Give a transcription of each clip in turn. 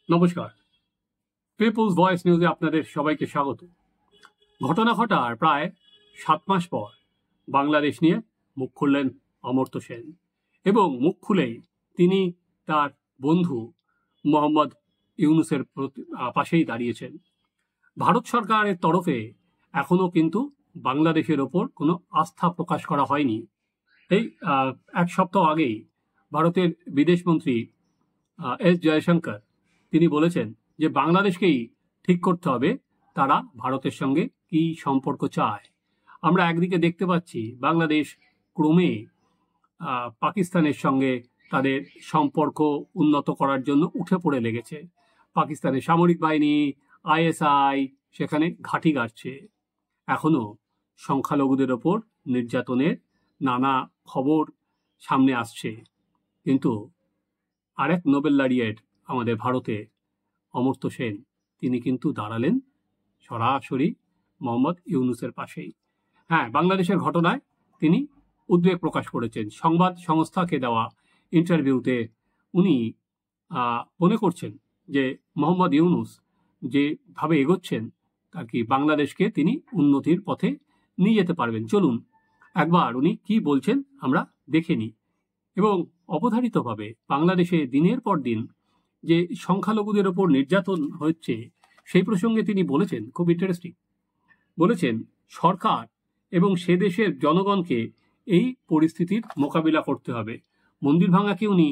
নমস্কার, people's voice নিউজে আপনাদের সবাইকে স্বাগত। ঘটনা ঘটার প্রায় 7 মাস পর বাংলাদেশ নিয়ে মুখ খুললেন অমর্ত্য সেন, এবং মুখ খুলেই তিনি তার বন্ধু মোহাম্মদ ইউনূসের পাশেই দাঁড়িয়েছেন। ভারত সরকারের তরফে এখনো কিন্তু বাংলাদেশের ওপর কোনো আস্থা প্রকাশ করা হয়নি। এই এক সপ্তাহ আগেই ভারতের বিদেশমন্ত্রী এস জয়শঙ্কর তিনি বলেছেন যে বাংলাদেশকেই ঠিক করতে হবে তারা ভারতের সঙ্গে কি সম্পর্ক চায়। আমরা একদিকে দেখতে পাচ্ছি বাংলাদেশ ক্রমে পাকিস্তানের সঙ্গে তাদের সম্পর্ক উন্নত করার জন্য উঠে পড়ে লেগেছে। পাকিস্তানের সামরিক বাহিনী আইএসআই সেখানে ঘাঁটি গাড়ছে। এখনো সংখ্যালঘুদের ওপর নির্যাতনের নানা খবর সামনে আসছে, কিন্তু আরেক নোবেল লরিয়েট আমাদের ভারতে অমর্ত্য সেন তিনি কিন্তু দাঁড়ালেন সরাসরি মোহাম্মদ ইউনূসের পাশেই। হ্যাঁ, বাংলাদেশের ঘটনায় তিনি উদ্বেগ প্রকাশ করেছেন। সংবাদ সংস্থাকে দেওয়া ইন্টারভিউতে উনি মনে করছেন যে মোহাম্মদ ইউনূস যেভাবে এগোচ্ছেন আর কি বাংলাদেশকে তিনি উন্নতির পথে নিয়ে যেতে পারবেন। চলুন একবার উনি কি বলছেন আমরা দেখে নিই। এবং অবধারিতভাবে বাংলাদেশে দিনের পর দিন যে সংখ্যালঘুদের ওপর নির্যাতন হচ্ছে সেই প্রসঙ্গে তিনি বলেছেন, খুব ইন্টারেস্টিং বলেছেন, সরকার এবং সে দেশের জনগণকে এই পরিস্থিতির মোকাবিলা করতে হবে। মন্দির ভাঙাকে উনি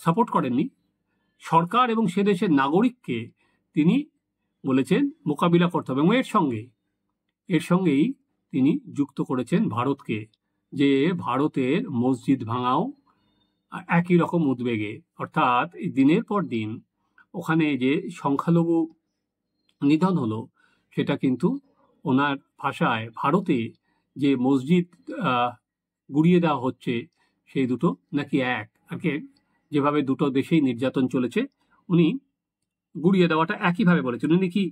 সাপোর্ট করেননি, সরকার এবং সে দেশের নাগরিককে তিনি বলেছেন মোকাবিলা করতে হবে। এবং এর সঙ্গেই তিনি যুক্ত করেছেন ভারতকে, যে ভারতের মসজিদ ভাঙাও একই রকম উদ্বেগে। অর্থাৎ দিনের পর দিন ওখানে যে সংখ্যালঘু নিধন হলো সেটা কিন্তু ওনার ভাষায় ভারতে যে মসজিদ গুড়িয়ে দেওয়া হচ্ছে সেই দুটো নাকি এক আর কি, যেভাবে দুটো দেশেই নির্যাতন চলেছে উনি গুড়িয়ে দেওয়াটা একইভাবে বলেছেন। উনি কি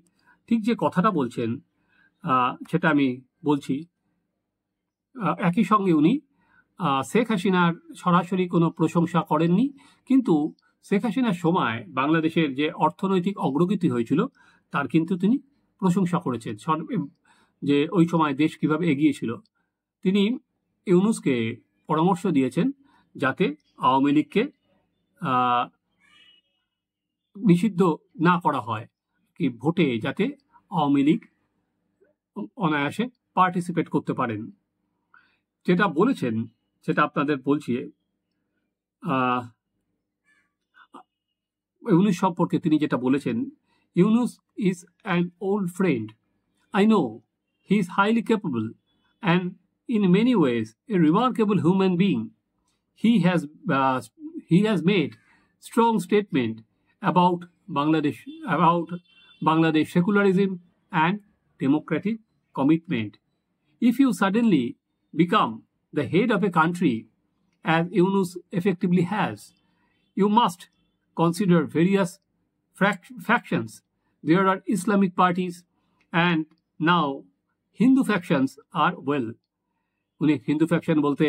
ঠিক যে কথাটা বলছেন সেটা আমি বলছি। একই সঙ্গে উনি শেখ হাসিনার সরাসরি কোনো প্রশংসা করেননি, কিন্তু শেখ হাসিনার সময় বাংলাদেশের যে অর্থনৈতিক অগ্রগতি হয়েছিল তার কিন্তু তিনি প্রশংসা করেছেন, যে ওই সময় দেশ কিভাবে এগিয়েছিল। তিনি ইউনূসকে পরামর্শ দিয়েছেন যাতে আওয়ামী লীগকে নিষিদ্ধ না করা হয়, কি ভোটে যাতে আওয়ামী লীগ অনায়াসে পার্টিসিপেট করতে পারেন। যেটা বলেছেন সেটা আপনাদের বলছি। ইউনূস সম্পর্কে তিনি যেটা বলেছেন, Yunus is an old friend. I know he is highly capable and in many ways a remarkable human being. He has made strong statement about Bangladesh secularism and democratic commitment. If you suddenly become the head of a country, as Yunus effectively has, you must consider various factions. There are Islamic parties and now Hindu factions are well. উনি Hindu faction বলতে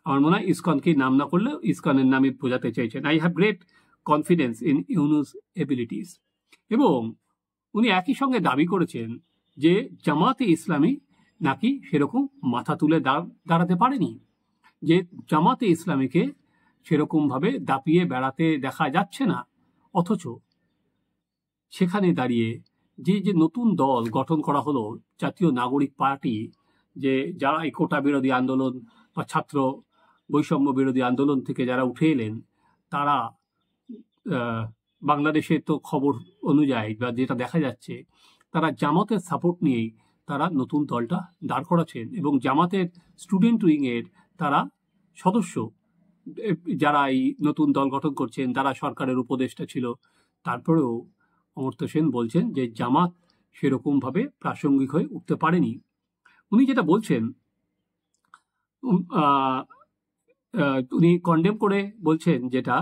আমার মনে হয় ইসকনকে নাম না করলে ইসকনের নামে বোঝাতে চাইছেন। I have great confidence in Yunus abilities. এবং উনি একই সঙ্গে দাবি করেছেন যে জামাতে ইসলামী নাকি সেরকম মাথা তুলে দাঁড়াতে পারেনি, যে জামাতে ইসলামীকে সেরকমভাবে দাপিয়ে বেড়াতে দেখা যাচ্ছে না। অথচ সেখানে দাঁড়িয়ে যে নতুন দল গঠন করা হলো জাতীয় নাগরিক পার্টি, যে যারা এই কোটা বিরোধী আন্দোলন বা ছাত্র বৈষম্য বিরোধী আন্দোলন থেকে যারা উঠে এলেন, তারা বাংলাদেশের তো খবর অনুযায়ী বা যেটা দেখা যাচ্ছে তারা জামাতের সাপোর্ট নিয়েই তারা নতুন দলটা দাঁড় করাচ্ছেন। এবং জামাতের স্টুডেন্ট উইংয়ের তারা সদস্য যারা এই নতুন দল গঠন করছেন তারা সরকারের উপদেষ্টা ছিল। তারপরেও অমর্ত্য সেন বলছেন যে জামাত সেরকমভাবে প্রাসঙ্গিক হয়ে উঠতে পারেনি। উনি যেটা বলছেন উনি কন্ডেম করে বলছেন যেটা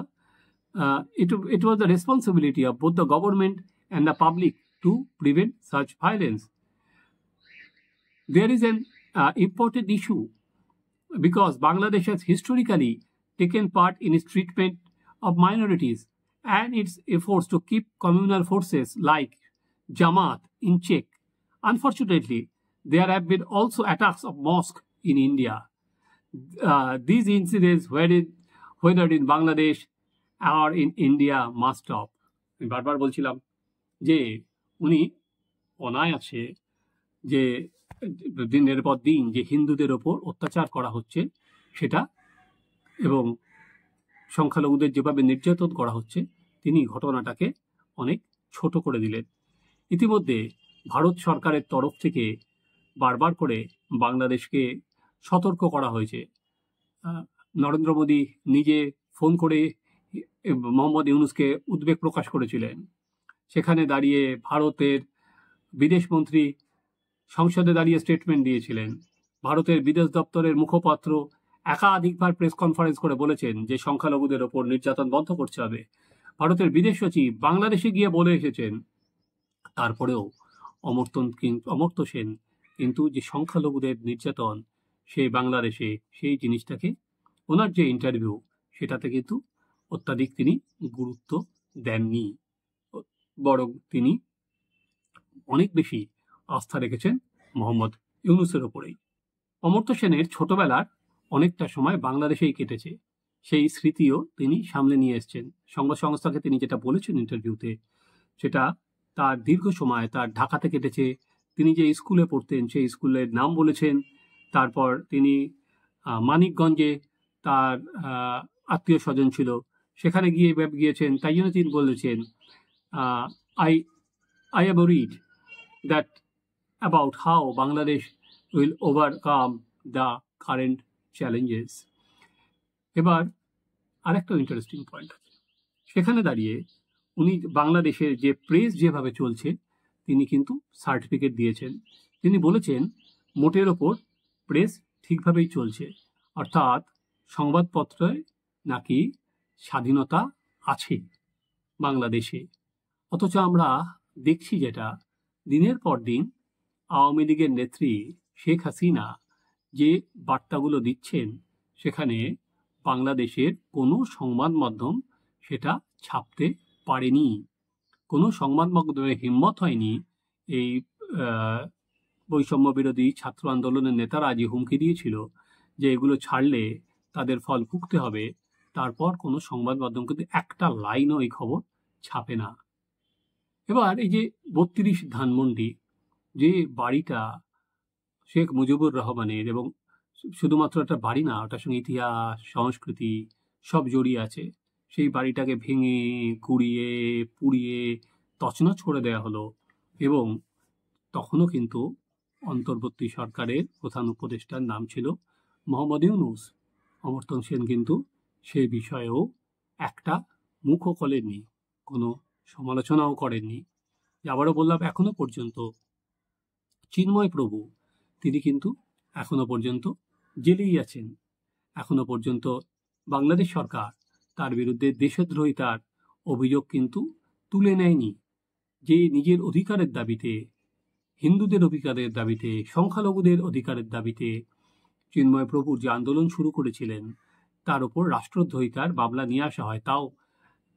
it was the responsibility of both the government and the public to prevent such violence. There is an important issue because Bangladesh has historically taken part in its treatment of minorities and its efforts to keep communal forces like Jamaat in check. Unfortunately, there have been also attacks of mosques in India. These incidents, whether in Bangladesh or in India, must stop. আমি বারবার বলছিলাম যে উনি অনায়াসে যে দিনের পর দিন যে হিন্দুদের ওপর অত্যাচার করা হচ্ছে সেটা এবং সংখ্যালঘুদের যেভাবে নির্যাতন করা হচ্ছে তিনি ঘটনাটাকে অনেক ছোট করে দিলেন। ইতিমধ্যে ভারত সরকারের তরফ থেকে বারবার করে বাংলাদেশকে সতর্ক করা হয়েছে। নরেন্দ্র মোদী নিজে ফোন করে মোহাম্মদ ইউনূসকে উদ্বেগ প্রকাশ করেছিলেন। সেখানে দাঁড়িয়ে ভারতের বিদেশমন্ত্রী সংসদে দাঁড়িয়ে স্টেটমেন্ট দিয়েছিলেন। ভারতের বিদেশ দপ্তরের মুখপাত্র একাধিকবার প্রেস কনফারেন্স করে বলেছেন যে সংখ্যালঘুদের ওপর নির্যাতন বন্ধ করতে হবে। ভারতের বিদেশ সচিব বাংলাদেশে গিয়ে বলে এসেছেন। তারপরেও অমর্ত্য সেন কিন্তু যে সংখ্যালঘুদের নির্যাতন সেই বাংলাদেশে সেই জিনিসটাকে ওনার যে ইন্টারভিউ সেটাতে কিন্তু অত্যাধিক তিনি গুরুত্ব দেননি, বরং তিনি অনেক বেশি আস্থা রেখেছেন মোহাম্মদ ইউনূসের ওপরেই। অমর্ত্য সেনের ছোটবেলার অনেকটা সময় বাংলাদেশেই কেটেছে, সেই স্মৃতিও তিনি সামলে নিয়ে এসছেন। সংবাদ সংস্থাকে তিনি যেটা বলেছেন ইন্টারভিউতে সেটা তার দীর্ঘ সময় তার ঢাকাতে কেটেছে। তিনি যে স্কুলে পড়তেন সেই স্কুলের নাম বলেছেন। তারপর তিনি মানিকগঞ্জে তার আত্মীয় স্বজন ছিল, সেখানে গিয়েছেন। তাই জন্য তিনি বলেছেন I am worried that about how Bangladesh will overcome the current challenges. এবার আরেকটা ইন্টারেস্টিং পয়েন্ট আছে, সেখানে দাঁড়িয়ে উনি বাংলাদেশের যে প্রেস যেভাবে চলছে তিনি কিন্তু সার্টিফিকেট দিয়েছেন। তিনি বলেছেন মোটের ওপর প্রেস ঠিকভাবেই চলছে, অর্থাৎ সংবাদপত্রে নাকি স্বাধীনতা আছে বাংলাদেশে। অথচ আমরা দেখছি যেটা দিনের পর দিন আওয়ামী লীগের নেত্রী শেখ হাসিনা যে বার্তাগুলো দিচ্ছেন সেখানে বাংলাদেশের কোনো সংবাদ মাধ্যম সেটা ছাপতে পারেনি। কোনো সংবাদ মাধ্যমের হিম্মত হয়নি এই বৈষম্য বিরোধী ছাত্র আন্দোলনের নেতারা যে হুমকি দিয়েছিল যে এগুলো ছাড়লে তাদের ফল ভুগতে হবে, তারপর কোনো সংবাদ মাধ্যম কিন্তু একটা লাইনও এই খবর ছাপে না। এবার এই যে ৩২ ধানমন্ডি যে বাড়িটা শেখ মুজিবুর রহমানের, এবং শুধুমাত্র একটা বাড়ি না, ওটার সঙ্গে ইতিহাস সংস্কৃতি সব জড়িয়ে আছে, সেই বাড়িটাকে ভেঙে গুঁড়িয়ে পুড়িয়ে তছনছ করে দেওয়া হলো। এবং তখনও কিন্তু অন্তর্বর্তী সরকারের প্রধান উপদেষ্টার নাম ছিল মোহাম্মদ ইউনূস। অমর্ত্য সেন কিন্তু সে বিষয়েও একটা মুখও খোলেননি, কোনো সমালোচনাও করেননি। আবারও বললাম, এখনো পর্যন্ত চিন্ময় প্রভু তিনি কিন্তু এখনো পর্যন্ত জেলেই আছেন। এখনো পর্যন্ত বাংলাদেশ সরকার তার বিরুদ্ধে দেশদ্রোহিতার অভিযোগ কিন্তু তুলে নেয়নি। যে নিজের অধিকারের দাবিতে, হিন্দুদের অধিকারের দাবিতে, সংখ্যালঘুদের অধিকারের দাবিতে চিন্ময় প্রভুর যে আন্দোলন শুরু করেছিলেন তার উপর রাষ্ট্রদ্রোহিতার মামলা নিয়ে আসা হয়, তাও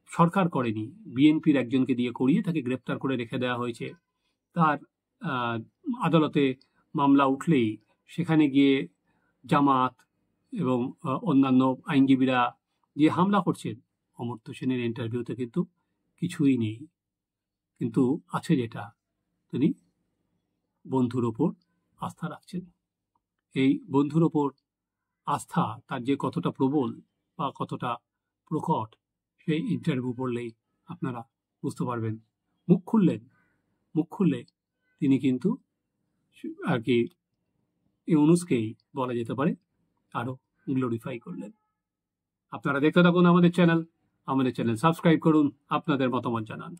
সরকার করেনি, বিএনপির একজনকে দিয়ে করিয়ে তাকে গ্রেপ্তার করে রেখে দেওয়া হয়েছে। তার আদালতে মামলা উঠলেই সেখানে গিয়ে জামাত এবং অন্যান্য আইনজীবীরা যে হামলা করছেন, অমর্ত্য সেনের ইন্টারভিউতে কিন্তু কিছুই নেই। কিন্তু আছে যেটা, তিনি বন্ধুর ওপর আস্থা রাখছেন। এই বন্ধুর ওপর আস্থা তার যে কতটা প্রবল বা কতটা প্রকট সেই ইন্টারভিউ পড়লেই আপনারা বুঝতে পারবেন। মুখ খুললে তিনি কিন্তু আর কি ইউনূসকেই বলা যেতে পারে আরো গ্লোরিফাই করলেন। আপনারা দেখতে থাকুন আমাদের চ্যানেল সাবস্ক্রাইব করুন, আপনাদের মতামত জানান।